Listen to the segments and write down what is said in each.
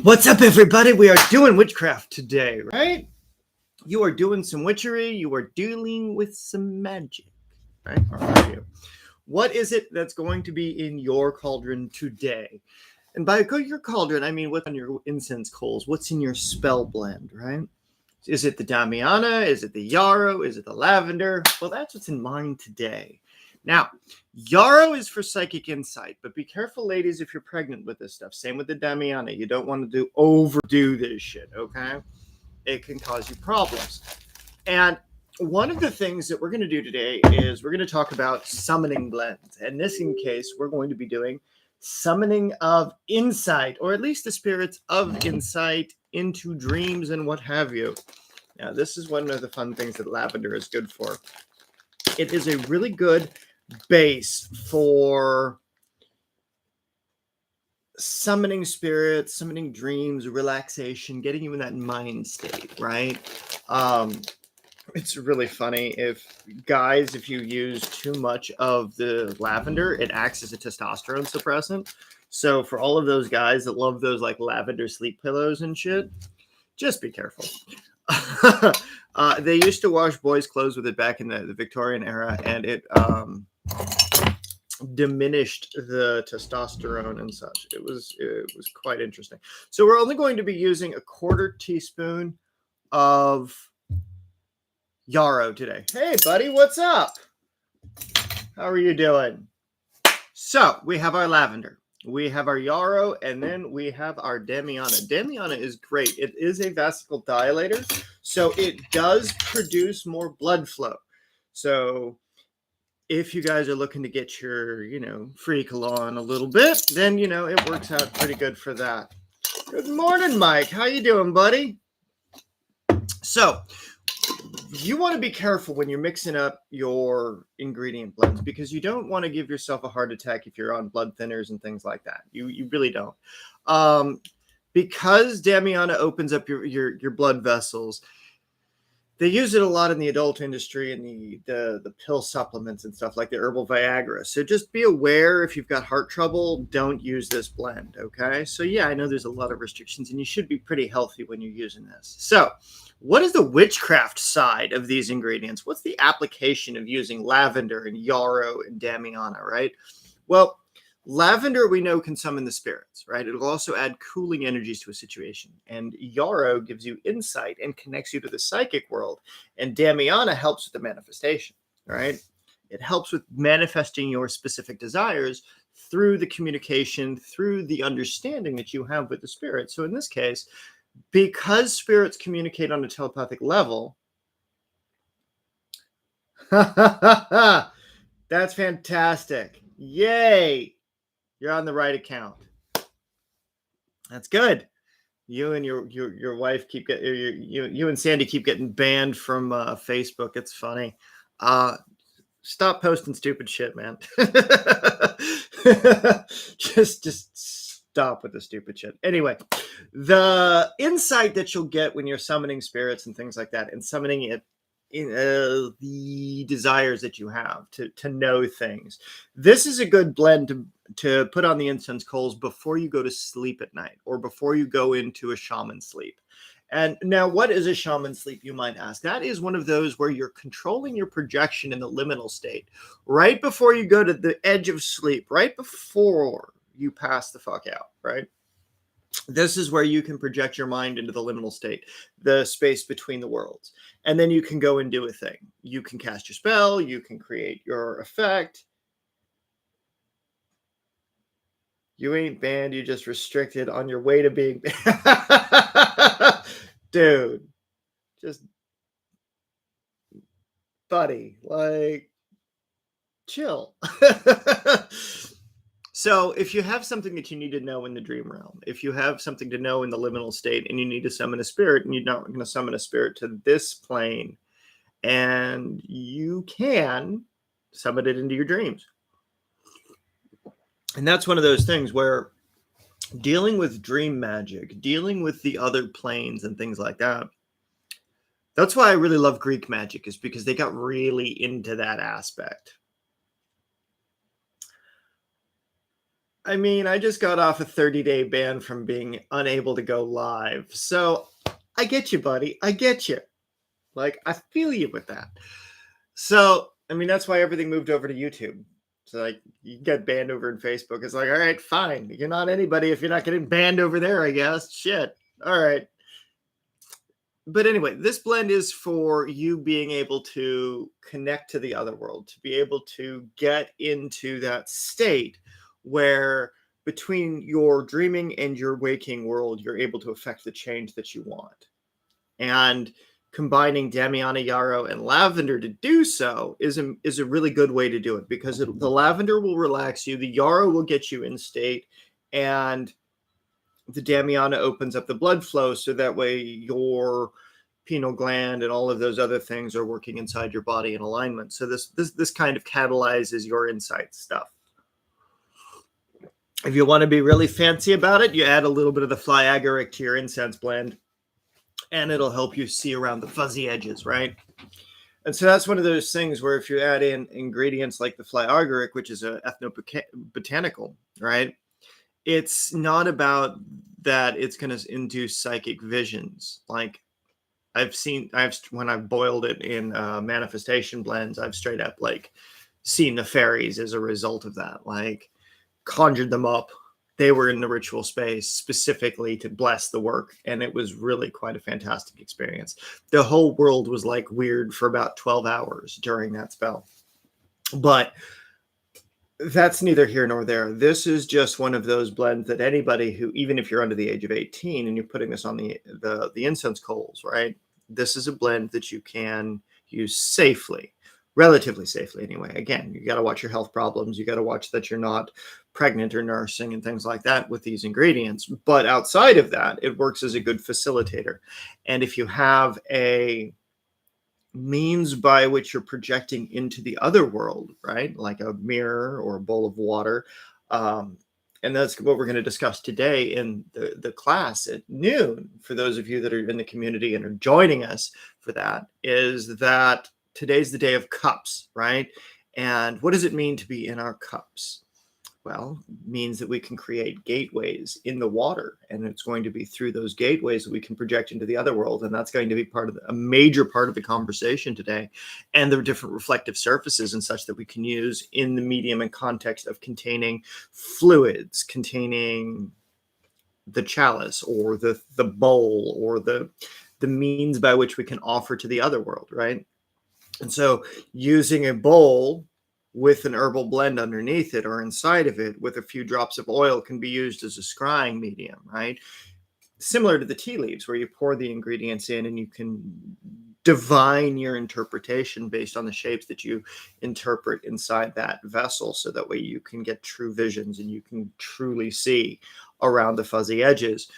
What's up, everybody? We are doing witchcraft today, right? You are doing some witchery. You are dealing with some magic, right? Or are you? What is it that's going to be in your cauldron today? And by your cauldron, I mean what's on your incense coals. What's in your spell blend, right? Is it the Damiana? Is it the yarrow? Is it the lavender? Well, that's what's in mine today. Now, yarrow is for psychic insight, but be careful, ladies, if you're pregnant with this stuff. Same with the Damiana. You don't want to overdo this shit, okay? It can cause you problems. And one of the things that we're going to do today is we're going to talk about summoning blends. And this case, we're going to be doing summoning of insight, or at least the spirits of insight into dreams and what have you. Now, this is one of the fun things that lavender is good for. It is a really good base for summoning spirits, summoning dreams, relaxation, getting you in that mind state, right? It's really funny if you use too much of the lavender, it acts as a testosterone suppressant. So for all of those guys that love those like lavender sleep pillows and shit, just be careful. They used to wash boys' clothes with it back in the Victorian era, and it diminished the testosterone and such. It was quite interesting. So we're only going to be using a 1/4 teaspoon of yarrow today. Hey, buddy, what's up? How are you doing? So we have our lavender, we have our yarrow, and then we have our Damiana. Damiana is great. It is a vesicle dilator, so it does produce more blood flow. So if you guys are looking to get your, freak on a little bit, then, it works out pretty good for that. Good morning, Mike. How you doing, buddy? So you want to be careful when you're mixing up your ingredient blends, because you don't want to give yourself a heart attack if you're on blood thinners and things like that. You really don't. Because Damiana opens up your blood vessels. They use it a lot in the adult industry and the pill supplements and stuff like the herbal Viagra. So just be aware, if you've got heart trouble, don't use this blend, okay? So yeah, I know there's a lot of restrictions, and you should be pretty healthy when you're using this. So what is the witchcraft side of these ingredients? What's the application of using lavender and yarrow and Damiana, right? Well, lavender, we know, can summon the spirits, right? It'll also add cooling energies to a situation. And yarrow gives you insight and connects you to the psychic world. And Damiana helps with the manifestation, right? It helps with manifesting your specific desires through the communication, through the understanding that you have with the spirit. So in this case, because spirits communicate on a telepathic level, that's fantastic. Yay! You're on the right account. That's good. You and your wife keep getting you and Sandy keep getting banned from Facebook. It's funny. Stop posting stupid shit, man. just stop with the stupid shit. Anyway, the insight that you'll get when you're summoning spirits and things like that, and summoning it in the desires that you have to know things. This is a good blend to put on the incense coals before you go to sleep at night, or before you go into a shaman sleep. And now, what is a shaman sleep, you might ask? That is one of those where you're controlling your projection in the liminal state right before you go to the edge of sleep, right before you pass the fuck out, right? This is where you can project your mind into the liminal state, the space between the worlds. And then you can go and do a thing. You can cast your spell. You can create your effect. You ain't banned. You just restricted on your way to being banned. Dude, just, buddy, like, chill. So if you have something that you need to know in the dream realm, if you have something to know in the liminal state, and you need to summon a spirit, and you're not going to summon a spirit to this plane, and you can summon it into your dreams. And that's one of those things where dealing with dream magic, dealing with the other planes and things like that, that's why I really love Greek magic, is because they got really into that aspect. I mean, I just got off a 30-day ban from being unable to go live. So I get you, buddy. I get you. Like, I feel you with that. So, I mean, that's why everything moved over to YouTube. So, like, you get banned over in Facebook. It's like, all right, fine. You're not anybody if you're not getting banned over there, I guess. Shit. All right. But anyway, this blend is for you being able to connect to the other world, to be able to get into that state where between your dreaming and your waking world, you're able to affect the change that you want. And combining Damiana Yarrow and lavender to do so is a really good way to do it, because the lavender will relax you, the yarrow will get you in state, and the Damiana opens up the blood flow so that way your pineal gland and all of those other things are working inside your body in alignment. So this kind of catalyzes your insight stuff. If you want to be really fancy about it, you add a little bit of the fly agaric to your incense blend, and it'll help you see around the fuzzy edges, right? And so that's one of those things where if you add in ingredients like the fly agaric, which is a ethnobotanical, right? It's not about that it's going to induce psychic visions. Like when I've boiled it in manifestation blends, I've straight up like seen the fairies as a result of that, like conjured them up. They were in the ritual space specifically to bless the work. And it was really quite a fantastic experience. The whole world was like weird for about 12 hours during that spell. But that's neither here nor there. This is just one of those blends that anybody who, even if you're under the age of 18 and you're putting this on the incense coals, right? This is a blend that you can use safely, relatively safely anyway. Again, you got to watch your health problems. You got to watch that you're not pregnant or nursing and things like that with these ingredients. But outside of that, it works as a good facilitator. And if you have a means by which you're projecting into the other world, right? Like a mirror or a bowl of water. And that's what we're going to discuss today in the class at noon. For those of you that are in the community and are joining us for that, is that today's the day of cups, right? And what does it mean to be in our cups? Well, it means that we can create gateways in the water, and it's going to be through those gateways that we can project into the other world. And that's going to be a major part of the conversation today, and the different reflective surfaces and such that we can use in the medium and context of containing fluids, containing the chalice or the bowl or the means by which we can offer to the other world, right? And so using a bowl with an herbal blend underneath it or inside of it with a few drops of oil can be used as a scrying medium, right? Similar to the tea leaves, where you pour the ingredients in and you can divine your interpretation based on the shapes that you interpret inside that vessel, so that way you can get true visions and you can truly see around the fuzzy edges.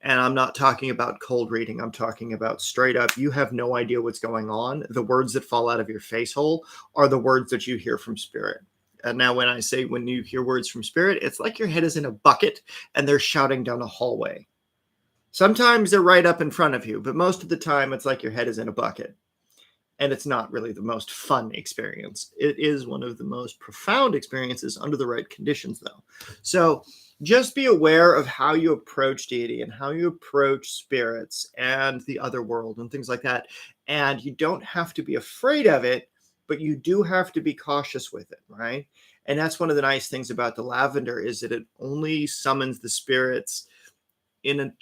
And I'm not talking about cold reading. I'm talking about straight up, you have no idea what's going on. The words that fall out of your face hole are the words that you hear from spirit. And now when I say when you hear words from spirit, it's like your head is in a bucket and they're shouting down a hallway. Sometimes they're right up in front of you, but most of the time it's like your head is in a bucket. And it's not really the most fun experience. It is one of the most profound experiences under the right conditions, though. So just be aware of how you approach deity and how you approach spirits and the other world and things like that. And you don't have to be afraid of it, but you do have to be cautious with it, right? And that's one of the nice things about the lavender, is that it only summons the spirits in a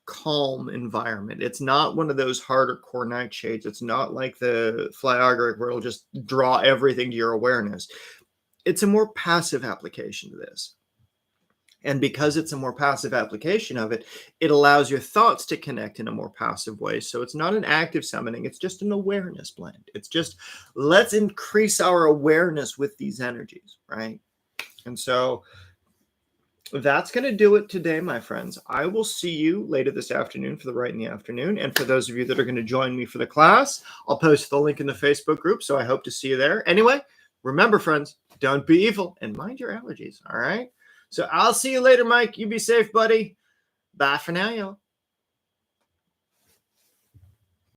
calm environment. It's not one of those harder core nightshades. It's not like the fly agaric where it'll just draw everything to your awareness. It's a more passive application to this. And because it's a more passive application of it, it allows your thoughts to connect in a more passive way. So it's not an active summoning. It's just an awareness blend. It's just, let's increase our awareness with these energies, right? And so that's going to do it today, my friends. I will see you later this afternoon for the Right in the Afternoon. And for those of you that are going to join me for the class, I'll post the link in the Facebook group. So I hope to see you there. Anyway, remember, friends, don't be evil and mind your allergies. All right. So I'll see you later, Mike. You be safe, buddy. Bye for now, y'all.